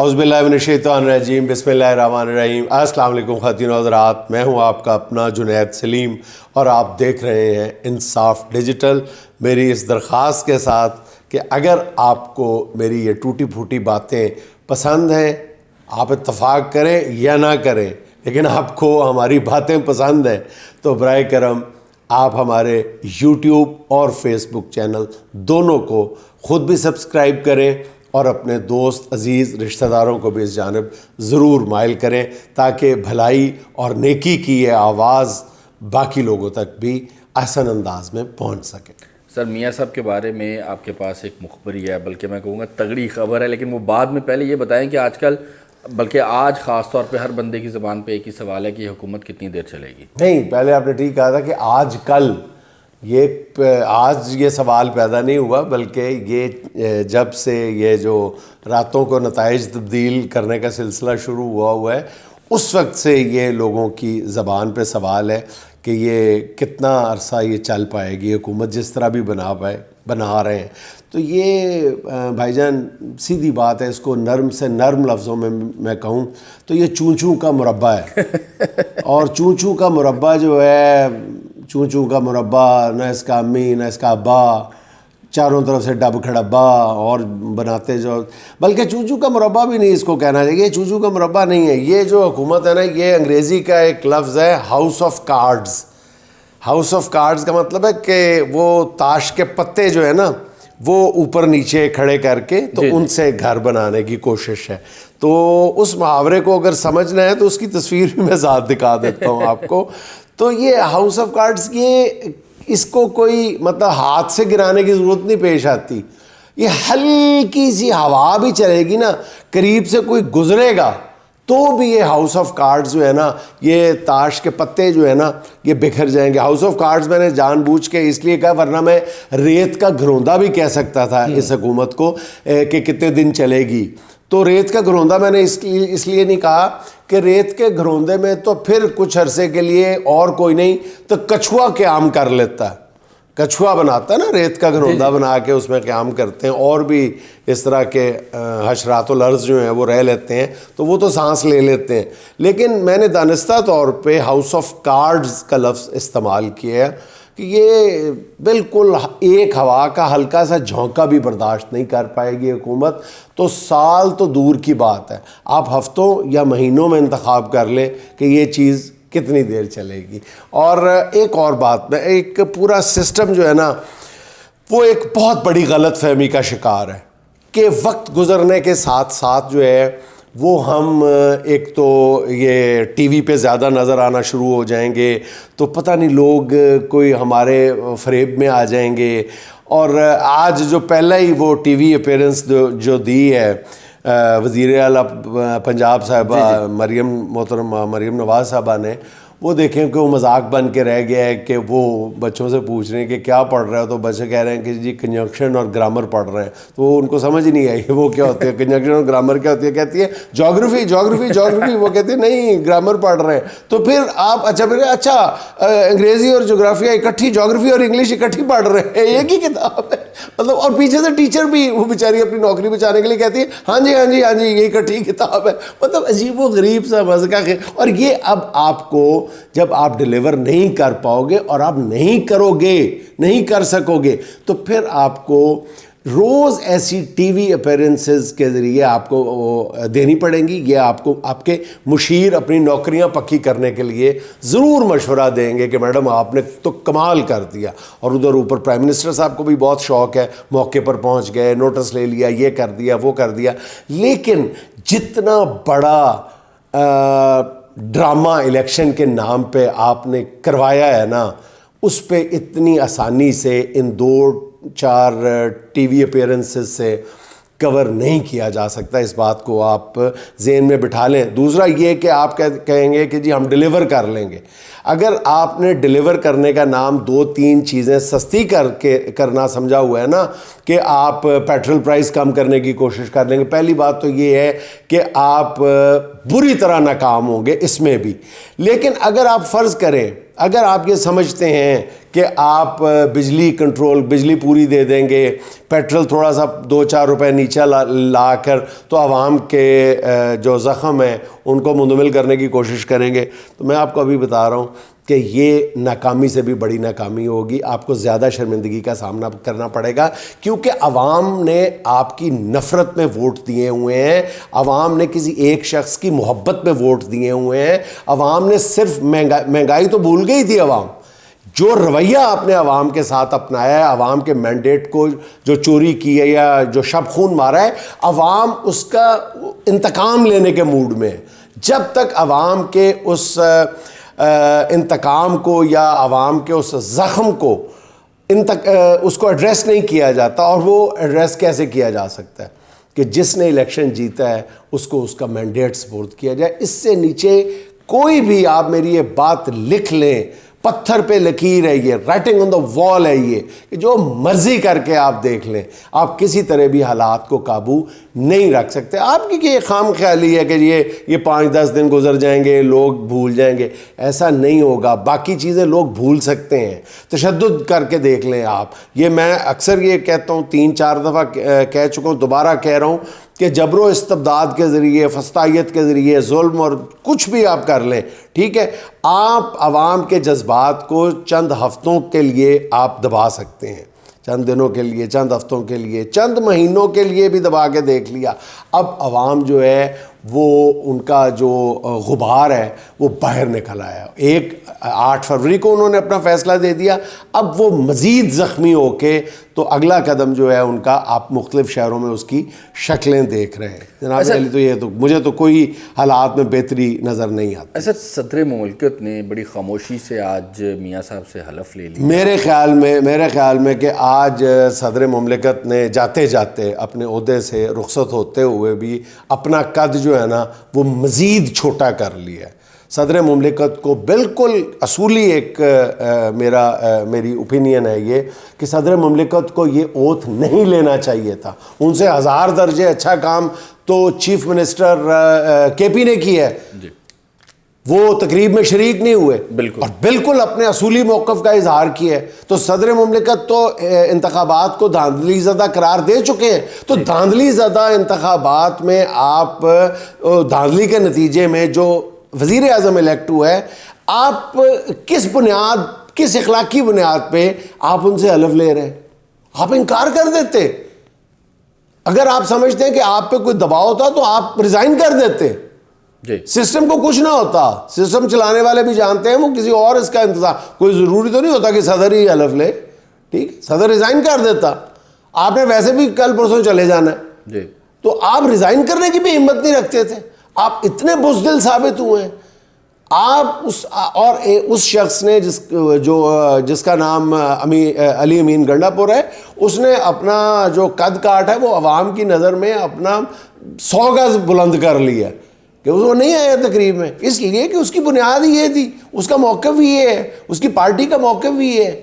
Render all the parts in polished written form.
اعوذ باللہ من الشیطان الرجیم، بسم اللہ الرحمن الرحیم۔ السلام علیکم خواتین و حضرات، میں ہوں آپ کا اپنا جنید سلیم اور آپ دیکھ رہے ہیں انصاف ڈیجیٹل۔ میری اس درخواست کے ساتھ کہ اگر آپ کو میری یہ ٹوٹی پھوٹی باتیں پسند ہیں، آپ اتفاق کریں یا نہ کریں، لیکن آپ کو ہماری باتیں پسند ہیں تو برائے کرم آپ ہمارے یوٹیوب اور فیس بک چینل دونوں کو خود بھی سبسکرائب کریں اور اپنے دوست عزیز رشتہ داروں کو بھی اس جانب ضرور مائل کریں تاکہ بھلائی اور نیکی کی یہ آواز باقی لوگوں تک بھی احسن انداز میں پہنچ سکے۔ سر، میاں صاحب کے بارے میں آپ کے پاس ایک مخبری ہے، بلکہ میں کہوں گا تگڑی خبر ہے، لیکن وہ بعد میں پہلے یہ بتائیں کہ آج کل، بلکہ آج خاص طور پہ ہر بندے کی زبان پہ ایک ہی سوال ہے کہ یہ حکومت کتنی دیر چلے گی؟ نہیں، پہلے آپ نے ٹھیک کہا تھا کہ آج کل آج یہ سوال پیدا نہیں ہوا، بلکہ یہ جب سے یہ جو راتوں کو نتائج تبدیل کرنے کا سلسلہ شروع ہوا ہے، اس وقت سے یہ لوگوں کی زبان پہ سوال ہے کہ یہ کتنا عرصہ یہ چل پائے گی حکومت، جس طرح بھی بنا رہے ہیں۔ تو یہ بھائی جان سیدھی بات ہے، اس کو نرم سے نرم لفظوں میں کہوں تو یہ چوں چوں کا مربع ہے، اور چوں چوں کا مربع جو ہے، چوں چوں کا مربع، نہ اس کا امی نہ اس کا ابا، چاروں طرف سے ڈب کھڑبا اور بناتے جو، بلکہ چوں چوں کا مربع بھی نہیں اس کو کہنا چاہیے، یہ چوں چوں کا مربع نہیں ہے۔ یہ جو حکومت ہے نا، یہ انگریزی کا ایک لفظ ہے house of cards. House of cards کا مطلب ہے کہ وہ تاش کے پتے جو ہے نا، وہ اوپر نیچے کھڑے کر کے تو ان سے گھر بنانے کی کوشش ہے۔ تو اس محاورے کو اگر سمجھنا ہے تو اس کی تصویر بھی میں ساتھ دکھا دیتا ہوں آپ کو۔ تو یہ ہاؤس آف کارڈز، یہ اس کو کوئی مطلب ہاتھ سے گرانے کی ضرورت نہیں پیش آتی۔ یہ ہلکی سی ہوا بھی چلے گی نا، قریب سے کوئی گزرے گا تو بھی یہ ہاؤس آف کارڈز جو ہے نا، یہ تاش کے پتے جو ہے نا، یہ بکھر جائیں گے۔ ہاؤس آف کارڈز میں نے جان بوجھ کے اس لیے کہا، ورنہ میں ریت کا گھروندہ بھی کہہ سکتا تھا اس حکومت کو کہ کتنے دن چلے گی۔ تو ریت کا گھروندہ میں نے اس لیے نہیں کہا کہ ریت کے گھروندے میں تو پھر کچھ عرصے کے لیے اور کوئی نہیں تو کچھوا قیام کر لیتا ہے، کچھوا بناتا ہے نا، ریت کا گھروندہ بنا کے اس میں قیام کرتے ہیں، اور بھی اس طرح کے حشرات الارض جو ہیں وہ رہ لیتے ہیں، تو وہ تو سانس لے لیتے ہیں۔ لیکن میں نے دانستہ طور پہ ہاؤس آف کارڈز کا لفظ استعمال کیا ہے کہ یہ بالکل ایک ہوا کا ہلکا سا جھونکا بھی برداشت نہیں کر پائے گی حکومت، تو سال تو دور کی بات ہے، آپ ہفتوں یا مہینوں میں انتخاب کر لیں کہ یہ چیز کتنی دیر چلے گی۔ اور ایک اور بات میں، ایک پورا سسٹم جو ہے نا، وہ ایک بہت بڑی غلط فہمی کا شکار ہے کہ وقت گزرنے کے ساتھ ساتھ جو ہے وہ ہم ایک تو یہ ٹی وی پہ زیادہ نظر آنا شروع ہو جائیں گے، تو پتہ نہیں لوگ کوئی ہمارے فریب میں آ جائیں گے۔ اور آج جو پہلا ہی وہ ٹی وی اپیرنس جو دی ہے وزیر اعلیٰ پنجاب صاحبہ محترم مریم نواز صاحبہ نے، وہ دیکھیں کہ وہ مذاق بن کے رہ گیا ہے کہ وہ بچوں سے پوچھ رہے ہیں کہ کیا پڑھ رہے ہو، تو بچے کہہ رہے ہیں کہ جی کنجنکشن اور گرامر پڑھ رہے ہیں، تو وہ ان کو سمجھ نہیں آئی وہ کیا ہوتی ہے، کنجنکشن اور گرامر کیا ہوتی ہے۔ کہتی ہے جیوگرافی جیوگرافی جیوگرافی، وہ کہتی ہے نہیں گرامر پڑھ رہے ہیں۔ تو پھر آپ اچھا انگریزی اور جغرافیہ اکٹھی، جیوگرافی اور انگلش اکٹھی پڑھ رہے ہیں، ایک ہی کتاب ہے مطلب۔ اور پیچھے سے ٹیچر بھی وہ بیچاری اپنی نوکری بچانے کے لیے کہتی ہے ہاں جی ہاں جی ہاں جی یہ اکٹھی کتاب ہے، مطلب عجیب و غریب سا مذاق ہے۔ اور یہ اب آپ کو جب آپ ڈیلیور نہیں کر پاؤ گے اور آپ نہیں کرو گے، نہیں کر سکو گے، تو پھر آپ کو روز ایسی ٹی وی اپیرنسز کے ذریعے آپ کو دینی پڑیں گی۔ یہ آپ کو آپ کے مشیر اپنی نوکریاں پکی کرنے کے لیے ضرور مشورہ دیں گے کہ میڈم آپ نے تو کمال کر دیا۔ اور ادھر اوپر پرائم منسٹر صاحب کو بھی بہت شوق ہے، موقع پر پہنچ گئے، نوٹس لے لیا، یہ کر دیا وہ کر دیا۔ لیکن جتنا بڑا ڈرامہ الیکشن کے نام پہ آپ نے کروایا ہے نا، اس پہ اتنی آسانی سے ان 2-4 ٹی وی اپیرنسز سے کور نہیں کیا جا سکتا۔ اس بات کو آپ ذہن میں بٹھا لیں۔ دوسرا یہ کہ آپ کہیں گے کہ جی ہم ڈیلیور کر لیں گے۔ اگر آپ نے ڈیلیور کرنے کا نام 2-3 چیزیں سستی کرنا سمجھا ہوا ہے نا، کہ آپ پیٹرول پرائس کم کرنے کی کوشش کر لیں گے، پہلی بات تو یہ ہے کہ آپ بری طرح ناکام ہوں گے اس میں بھی۔ لیکن اگر آپ فرض کریں، اگر آپ یہ سمجھتے ہیں کہ آپ بجلی پوری دے دیں گے، پیٹرول تھوڑا سا 2-4 روپے نیچے لا کر تو عوام کے جو زخم ہیں ان کو مندمل کرنے کی کوشش کریں گے، تو میں آپ کو ابھی بتا رہا ہوں کہ یہ ناکامی سے بھی بڑی ناکامی ہوگی. آپ کو زیادہ شرمندگی کا سامنا کرنا پڑے گا، کیونکہ عوام نے آپ کی نفرت میں ووٹ دیے ہوئے ہیں، عوام نے کسی ایک شخص کی محبت میں ووٹ دیے ہوئے ہیں. عوام نے صرف مہنگائی تو بھول گئی تھی. عوام جو رویہ آپ نے عوام کے ساتھ اپنایا ہے، عوام کے مینڈیٹ کو جو چوری کی ہے یا جو شب خون مارا ہے، عوام اس کا انتقام لینے کے موڈ میں ہے. جب تک عوام کے اس انتقام کو یا عوام کے اس زخم کو اس کو ایڈریس نہیں کیا جاتا، اور وہ ایڈریس کیسے کیا جا سکتا ہے کہ جس نے الیکشن جیتا ہے اس کو اس کا مینڈیٹ سپورٹ کیا جائے. اس سے نیچے کوئی بھی، آپ میری یہ بات لکھ لیں، پتھر پہ لکیر ہے یہ، رائٹنگ آن دا وال ہے یہ، کہ جو مرضی کر کے آپ دیکھ لیں، آپ کسی طرح بھی حالات کو قابو نہیں رکھ سکتے. آپ کی یہ خام خیالی ہے کہ یہ 5-10 دن گزر جائیں گے، لوگ بھول جائیں گے. ایسا نہیں ہوگا. باقی چیزیں لوگ بھول سکتے ہیں. تشدد کر کے دیکھ لیں آپ. یہ میں اکثر یہ کہتا ہوں، 3-4 دفعہ کہہ چکا ہوں، دوبارہ کہہ رہا ہوں کہ جبر و استبداد کے ذریعے، فسطائیت کے ذریعے، ظلم اور کچھ بھی آپ کر لیں، ٹھیک ہے، آپ عوام کے جذبات کو چند ہفتوں کے لیے آپ دبا سکتے ہیں، چند دنوں کے لیے، چند ہفتوں کے لیے، چند مہینوں کے لیے بھی دبا کے دیکھ لیا. اب عوام جو ہے وہ ان کا جو غبار ہے وہ باہر نکل آیا. 8 فروری کو انہوں نے اپنا فیصلہ دے دیا. اب وہ مزید زخمی ہو کے تو اگلا قدم جو ہے ان کا، آپ مختلف شہروں میں اس کی شکلیں دیکھ رہے ہیں. جناب علی، تو یہ تو مجھے تو کوئی حالات میں بہتری نظر نہیں آتی. ایسا صدر مملکت نے بڑی خاموشی سے آج میاں صاحب سے حلف لے لی. میرے خیال میں کہ آج صدر مملکت نے جاتے جاتے اپنے عہدے سے رخصت ہوتے ہوئے بھی اپنا قد جو ہے نا وہ مزید چھوٹا کر لیا. صدر مملکت کو بالکل اصولی ایک میری اوپینین ہے یہ کہ صدر مملکت کو یہ اوتھ نہیں لینا چاہیے تھا. ان سے 1000 درجے اچھا کام تو چیف منسٹر کے پی نے کیا ہے. وہ تقریب میں شریک نہیں ہوئے اور بالکل اپنے اصولی موقف کا اظہار کیا ہے. تو صدر مملکت تو انتخابات کو دھاندلی زدہ قرار دے چکے ہیں. تو دھاندلی زدہ انتخابات میں آپ دھاندلی کے نتیجے میں جو وزیر اعظم الیکٹ ہوا ہے، آپ کس اخلاقی بنیاد پہ آپ ان سے حلف لے رہے ہیں؟ آپ انکار کر دیتے. اگر آپ سمجھتے ہیں کہ آپ پہ کوئی دباؤ ہوتا تو آپ ریزائن کر دیتے. سسٹم کو کچھ نہ ہوتا. سسٹم چلانے والے بھی جانتے ہیں وہ کسی اور اس کا انتظار، کوئی ضروری تو نہیں ہوتا کہ صدر ہی حلف لے. ٹھیک، صدر ریزائن کر دیتا. آپ نے ویسے بھی کل پرسوں چلے جانا ہے تو آپ ریزائن کرنے کی بھی ہمت نہیں رکھتے تھے. آپ اتنے بزدل ثابت ہوئے ہیں. آپ اس شخص نے جس کا نام علی امین گنڈا پور ہے، اس نے اپنا جو قد کاٹ ہے وہ عوام کی نظر میں اپنا 100 گز بلند کر لیا کہ وہ نہیں آیا تقریب میں، اس لیے کہ اس کی بنیاد ہی یہ تھی، اس کا موقف بھی یہ ہے، اس کی پارٹی کا موقف بھی یہ ہے.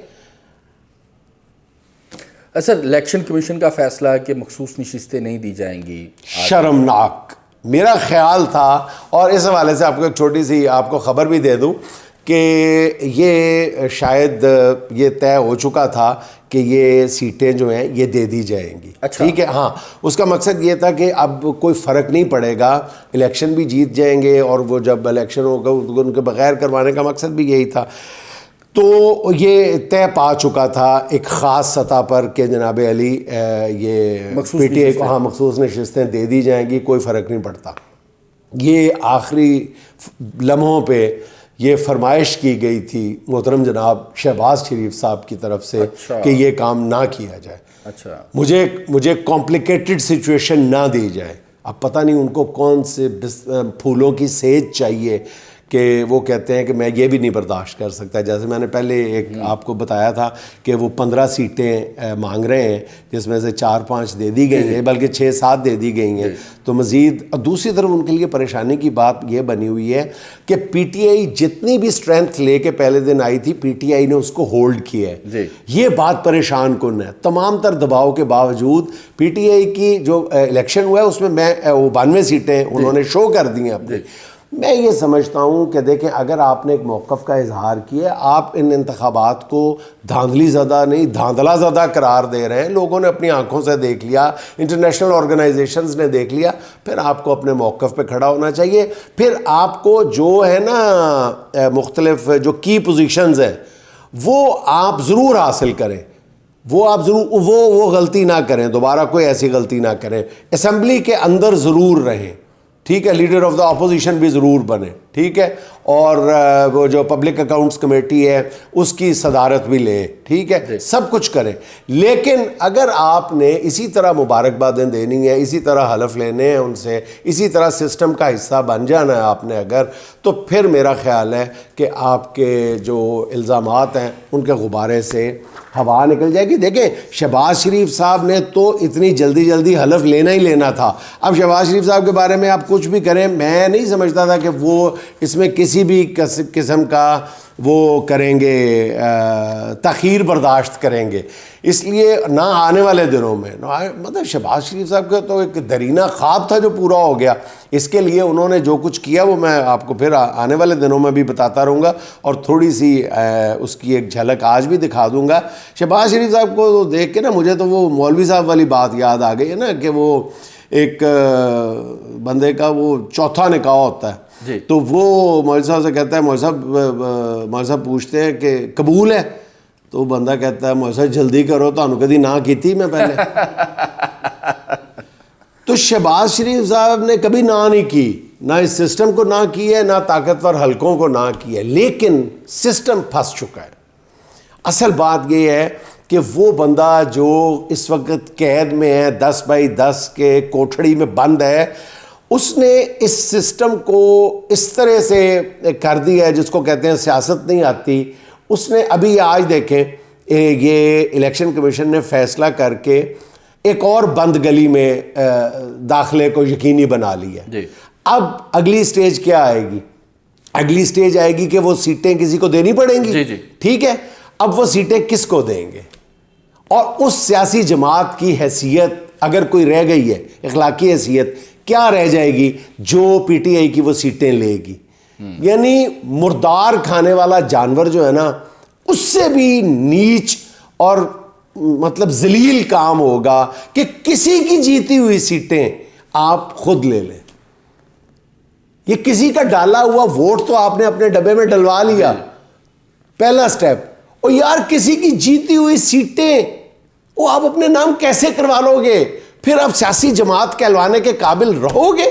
سر، الیکشن کمیشن کا فیصلہ کہ مخصوص نشستیں نہیں دی جائیں گی، شرمناک میرا خیال تھا. اور اس حوالے سے آپ کو ایک چھوٹی سی آپ کو خبر بھی دے دوں کہ یہ شاید یہ طے ہو چکا تھا کہ یہ سیٹیں جو ہیں یہ دے دی جائیں گی. ٹھیک ہے، ہاں، اس کا مقصد یہ تھا کہ اب کوئی فرق نہیں پڑے گا، الیکشن بھی جیت جائیں گے، اور وہ جب الیکشن ہوگا ان کے بغیر کروانے کا مقصد بھی یہی تھا. تو یہ طے پا چکا تھا ایک خاص سطح پر کہ جناب علی یہ پی ٹی آئی کو ہاں مخصوص نشستیں دے دی جائیں گی، کوئی فرق نہیں پڑتا. یہ آخری لمحوں پہ یہ فرمائش کی گئی تھی محترم جناب شہباز شریف صاحب کی طرف سے کہ یہ کام نہ کیا جائے. مجھے کمپلیکیٹڈ سچویشن نہ دی جائے. اب پتہ نہیں ان کو کون سے پھولوں کی سیج چاہیے کہ وہ کہتے ہیں کہ میں یہ بھی نہیں برداشت کر سکتا. جیسے میں نے پہلے ایک آپ کو بتایا تھا کہ وہ 15 سیٹیں مانگ رہے ہیں، جس میں سے 4-5 دے دی گئی ہیں، بلکہ 6-7 دے دی گئی ہیں. تو مزید دوسری طرف ان کے لیے پریشانی کی بات یہ بنی ہوئی ہے کہ پی ٹی آئی جتنی بھی اسٹرینتھ لے کے پہلے دن آئی تھی، پی ٹی آئی نے اس کو ہولڈ کیا ہے. یہ بات پریشان کن ہے. تمام تر دباؤ کے باوجود پی ٹی آئی کی جو الیکشن ہوا ہے اس میں 92 سیٹیں انہوں نے شو کر دی ہیں اپنی. میں یہ سمجھتا ہوں کہ دیکھیں اگر آپ نے ایک موقف کا اظہار کیا، آپ ان انتخابات کو دھاندلی زدہ نہیں دھاندلا زدہ قرار دے رہے ہیں، لوگوں نے اپنی آنکھوں سے دیکھ لیا، انٹرنیشنل آرگنائزیشنز نے دیکھ لیا، پھر آپ کو اپنے موقف پہ کھڑا ہونا چاہیے. پھر آپ کو جو ہے نا مختلف جو کی پوزیشنز ہیں وہ آپ ضرور حاصل کریں، وہ آپ ضرور وہ غلطی نہ کریں، دوبارہ کوئی ایسی غلطی نہ کریں. اسمبلی کے اندر ضرور رہیں، ٹھیک ہے، لیڈر آف دا اپوزیشن بھی ضرور بنے، ٹھیک ہے، اور وہ جو پبلک اکاؤنٹس کمیٹی ہے اس کی صدارت بھی لیں، ٹھیک ہے، سب کچھ کریں. لیکن اگر آپ نے اسی طرح مبارکبادیں دینی ہے، اسی طرح حلف لینے ہیں ان سے، اسی طرح سسٹم کا حصہ بن جانا ہے آپ نے اگر، تو پھر میرا خیال ہے کہ آپ کے جو الزامات ہیں ان کے غبارے سے ہوا نکل جائے گی. دیکھیں شہباز شریف صاحب نے تو اتنی جلدی حلف لینا ہی لینا تھا. اب شہباز شریف صاحب کے بارے میں آپ کچھ بھی کریں، میں نہیں سمجھتا تھا کہ وہ اس میں کسی بھی قسم کا وہ کریں گے، تاخیر برداشت کریں گے. اس لیے نہ آنے والے دنوں میں مطلب شہباز شریف صاحب کا تو ایک درینہ خواب تھا جو پورا ہو گیا. اس کے لیے انہوں نے جو کچھ کیا وہ میں آپ کو پھر آنے والے دنوں میں بھی بتاتا رہوں گا، اور تھوڑی سی اس کی ایک جھلک آج بھی دکھا دوں گا. شہباز شریف صاحب کو دیکھ کے نا مجھے تو وہ مولوی صاحب والی بات یاد آ گئی ہے نا کہ وہ ایک بندے کا وہ چوتھا نکاح ہوتا ہے جی. تو وہ مولوی صاحب سے کہتا ہے، مولوی صاحب پوچھتے ہیں کہ قبول ہے؟ تو بندہ کہتا ہے مولوی صاحب جلدی کرو، تو کدی نہ کی تھی میں پہلے. تو شہباز شریف صاحب نے کبھی نہ نہیں کی، نہ اس سسٹم کو نہ کی ہے، نہ طاقتور حلقوں کو نہ کی ہے، لیکن سسٹم پھنس چکا ہے. اصل بات یہ ہے کہ وہ بندہ جو اس وقت قید میں ہے 10x10 کے کوٹھڑی میں بند ہے، اس نے اس سسٹم کو اس طرح سے کر دیا ہے جس کو کہتے ہیں سیاست نہیں آتی. اس نے ابھی آج دیکھیں یہ الیکشن کمیشن نے فیصلہ کر کے ایک اور بند گلی میں داخلے کو یقینی بنا لیا ہے. اب اگلی سٹیج کیا آئے گی؟ اگلی سٹیج آئے گی کہ وہ سیٹیں کسی کو دینی پڑیں گی. ٹھیک ہے، اب وہ سیٹیں کس کو دیں گے؟ اور اس سیاسی جماعت کی حیثیت اگر کوئی رہ گئی ہے، اخلاقی حیثیت کیا رہ جائے گی جو پی ٹی آئی کی وہ سیٹیں لے گی؟ یعنی مردار کھانے والا جانور جو ہے نا، اس سے بھی نیچ اور مطلب ذلیل کام ہوگا کہ کسی کی جیتی ہوئی سیٹیں آپ خود لے لیں. یہ کسی کا ڈالا ہوا ووٹ تو آپ نے اپنے ڈبے میں ڈلوا لیا، پہلا سٹیپ. اور یار کسی کی جیتی ہوئی سیٹیں وہ آپ اپنے نام کیسے کروا لو گے؟ پھر آپ سیاسی جماعت کہلوانے کے قابل رہو گے؟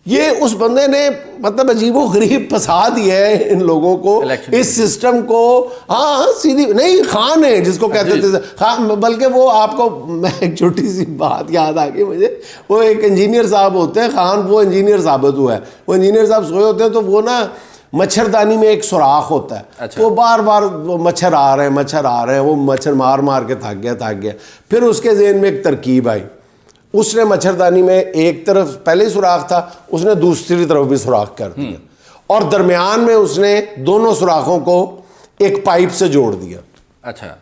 یہ اس بندے نے مطلب عجیب و غریب پھنسا دیا ہے ان لوگوں کو اس سسٹم کو. ہاں سیدھی نہیں، خان ہے جس کو کہتے تھے خان، بلکہ وہ آپ کو میں ایک چھوٹی سی بات یاد آ گئی مجھے. وہ ایک انجینئر صاحب ہوتے ہیں خان، وہ انجینئر ثابت ہوا ہے. وہ انجینئر صاحب سوئے ہوتے ہیں تو وہ نا مچھردانی میں ایک سوراخ ہوتا ہے، تو بار بار وہ مچھر آ رہے ہیں، وہ مچھر مار مار کے تھک گیا. پھر اس کے ذہن میں ایک ترکیب آئی، اس نے مچھردانی میں ایک طرف پہلے سوراخ تھا، اس نے دوسری طرف بھی سوراخ کر دیا، اور درمیان میں اس نے دونوں سوراخوں کو ایک پائپ سے جوڑ دیا. اچھا،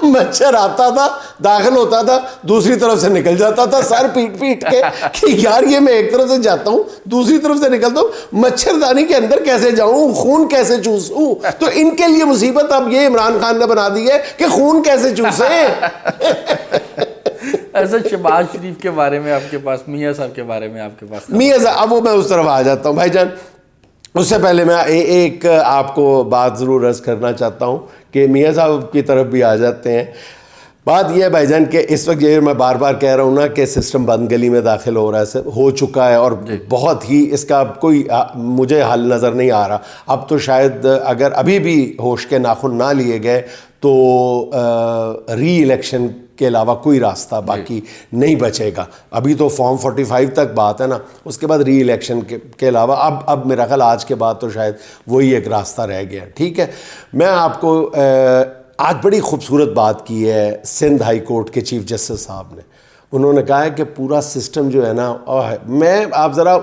مچھر آتا تھا، داخل ہوتا تھا، دوسری طرف سے نکل جاتا تھا، سر پیٹ کے کہ یار یہ میں ایک طرف سے جاتا ہوں دوسری طرف سے نکلتا ہوں، مچھردانی کے اندر کیسے جاؤں، خون کیسے چوسوں؟ تو ان کے لیے مصیبت اب یہ عمران خان نے بنا دی ہے کہ خون کیسے چوسیں. ایسا شہباز شریف کے بارے میں آپ کے پاس، میاں صاحب کے بارے میں آپ کے پاس میاں صاحب، اب وہ میں اس طرف آ جاتا ہوں بھائی جان. اس سے پہلے میں ایک آپ کو بات ضرور عرض کرنا چاہتا ہوں کہ میاں صاحب کی طرف بھی آ جاتے ہیں. بات یہ ہے بھائی جان کہ اس وقت یہ میں بار بار کہہ رہا ہوں نا کہ سسٹم بند گلی میں داخل ہو رہا ہے، ہو چکا ہے، اور بہت ہی اس کا کوئی مجھے حل نظر نہیں آ رہا. اب تو شاید اگر ابھی بھی ہوش کے ناخن نہ لیے گئے تو ری الیکشن کے علاوہ کوئی راستہ باقی نہیں بچے گا. ابھی تو فارم 45 تک بات ہے نا، اس کے بعد ری الیکشن کے علاوہ اب میرا خیال آج کے بعد تو شاید وہی ایک راستہ رہ گیا. ٹھیک ہے، میں آپ کو آج بڑی خوبصورت بات کی ہے سندھ ہائی کورٹ کے چیف جسٹس صاحب نے. انہوں نے کہا ہے کہ پورا سسٹم جو ہے نا، میں آپ ذرا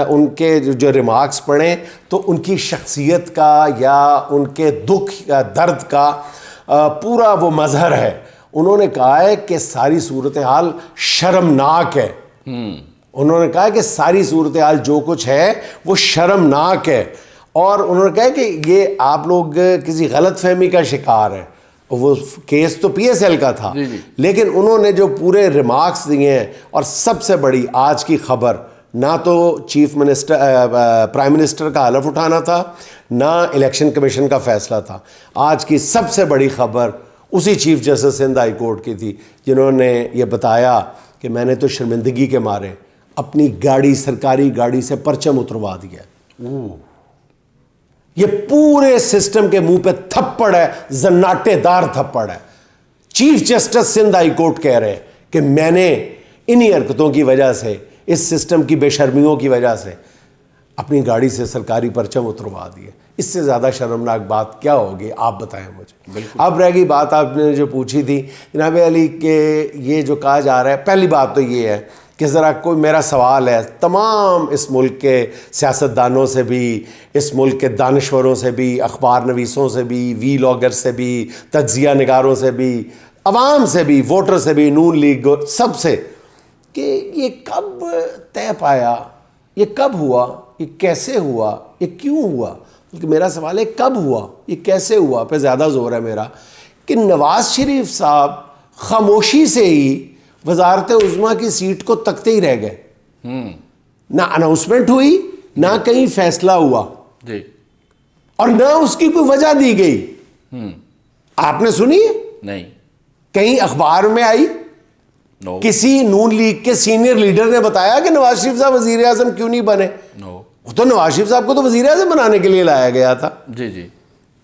ان کے جو ریمارکس پڑھیں تو ان کی شخصیت کا یا ان کے دکھ یا درد کا پورا وہ مظہر ہے. انہوں نے کہا ہے کہ ساری صورتحال شرمناک ہے. انہوں نے کہا کہ ساری صورتحال جو کچھ ہے وہ شرمناک ہے، اور انہوں نے کہا کہ یہ آپ لوگ کسی غلط فہمی کا شکار ہیں. وہ کیس تو پی ایس ایل کا تھا، لیکن انہوں نے جو پورے ریمارکس دیے ہیں، اور سب سے بڑی آج کی خبر، نہ تو چیف منسٹر پرائم منسٹر کا حلف اٹھانا تھا، نہ الیکشن کمیشن کا فیصلہ تھا. آج کی سب سے بڑی خبر اسی chief justice Sindh high court کی تھی، جنہوں نے یہ بتایا کہ میں نے تو شرمندگی کے مارے اپنی گاڑی، سرکاری گاڑی سے پرچم اتروا دیا. یہ پورے سسٹم کے منہ پہ تھپڑ ہے، زناٹے دار تھپڑ ہے. Chief justice Sindh high court کہہ رہے ہیں کہ میں نے انہی حرکتوں کی وجہ سے، اس سسٹم کی بے شرمیوں کی وجہ سے اپنی گاڑی سے سرکاری پرچم اتروا دیے. اس سے زیادہ شرمناک بات کیا ہوگی، آپ بتائیں مجھے. اب رہ گئی بات آپ نے جو پوچھی تھی جناب علی کہ یہ جو کہا جا رہا ہے، پہلی بات تو یہ ہے کہ ذرا کوئی میرا سوال ہے تمام اس ملک کے سیاستدانوں سے بھی، اس ملک کے دانشوروں سے بھی، اخبار نویسوں سے بھی، وی لاگر سے بھی، تجزیہ نگاروں سے بھی، عوام سے بھی، ووٹر سے بھی، نون لیگ سب سے، کہ یہ کب طے پایا، یہ کب ہوا، یہ کیسے ہوا، یہ کیوں ہوا. بلکہ میرا سوال ہے کب ہوا، یہ کیسے ہوا پہ زیادہ زور ہے میرا، کہ نواز شریف صاحب خاموشی سے ہی وزارت عظمیٰ کی سیٹ کو تکتے ہی رہ گئے. نہ اناؤنسمنٹ ہوئی، نہ کہیں فیصلہ ہوا، اور نہ اس کی کوئی وجہ دی گئی. آپ نے سنی ہے؟ نہیں. کہیں اخبار میں آئی؟ کسی نون لیگ کے سینئر لیڈر نے بتایا کہ نواز شریف صاحب وزیر اعظم کیوں نہیں بنے؟ وہ تو نواز شریف صاحب کو تو وزیر اعظم بنانے کے لیے لایا گیا تھا.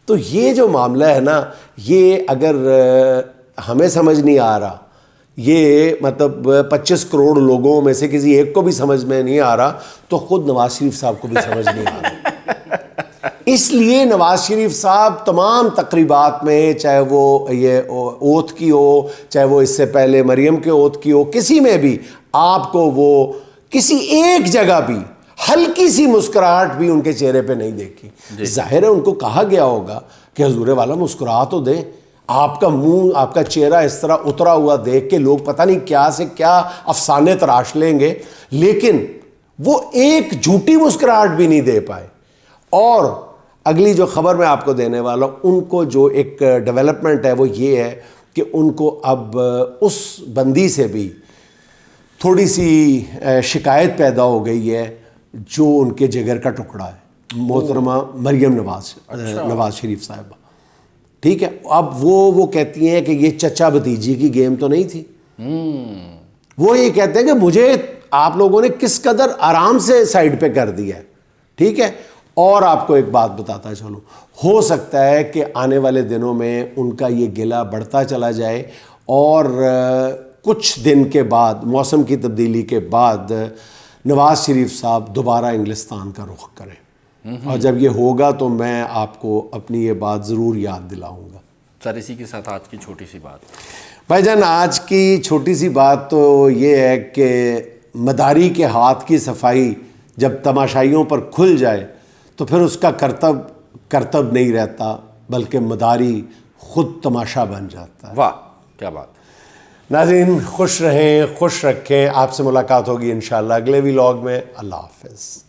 تو یہ جو معاملہ ہے نا، یہ اگر ہمیں سمجھ نہیں آ رہا، یہ مطلب 25 کروڑ لوگوں میں سے کسی ایک کو بھی سمجھ میں نہیں آ رہا، تو خود نواز شریف صاحب کو بھی سمجھ نہیں آ رہا. اس لیے نواز شریف صاحب تمام تقریبات میں، چاہے وہ یہ اوتھ کی ہو، چاہے وہ اس سے پہلے مریم کے اوتھ کی ہو، کسی میں بھی آپ کو وہ کسی ایک جگہ بھی ہلکی سی مسکراہٹ بھی ان کے چہرے پہ نہیں دیکھی. ظاہر ہے ان کو کہا گیا ہوگا کہ حضور والا مسکرا تو دیں، آپ کا منہ، آپ کا چہرہ اس طرح اترا ہوا دیکھ کے لوگ پتہ نہیں کیا سے کیا افسانے تراش لیں گے. لیکن وہ ایک جھوٹی مسکراہٹ بھی نہیں دے پائے. اور اگلی جو خبر میں آپ کو دینے والا ہوں، ان کو جو ایک ڈیولپمنٹ ہے وہ یہ ہے کہ ان کو اب اس بندی سے بھی تھوڑی سی شکایت پیدا ہو گئی ہے جو ان کے جگر کا ٹکڑا ہے، محترمہ مریم نواز شریف صاحبہ. ٹھیک ہے، اب وہ کہتی ہیں کہ یہ چچا بھتیجی کی گیم تو نہیں تھی. وہ یہ کہتے ہیں کہ مجھے آپ لوگوں نے کس قدر آرام سے سائڈ پہ کر دیا ہے. ٹھیک ہے. اور آپ کو ایک بات بتاتا چلوں، ہو سکتا ہے کہ آنے والے دنوں میں ان کا یہ گلہ بڑھتا چلا جائے، اور کچھ دن کے بعد، موسم کی تبدیلی کے بعد، نواز شریف صاحب دوبارہ انگلستان کا رخ کریں. اور جب یہ ہوگا تو میں آپ کو اپنی یہ بات ضرور یاد دلاؤں گا. سر اسی کے ساتھ آج کی چھوٹی سی بات. بھائی جان، آج کی چھوٹی سی بات تو یہ ہے کہ مداری کے ہاتھ کی صفائی جب تماشائیوں پر کھل جائے تو پھر اس کا کرتب نہیں رہتا، بلکہ مداری خود تماشا بن جاتا ہے. واہ کیا بات. ناظرین خوش رہیں، خوش رکھیں. آپ سے ملاقات ہوگی انشاءاللہ اگلے ولاگ میں. اللہ حافظ.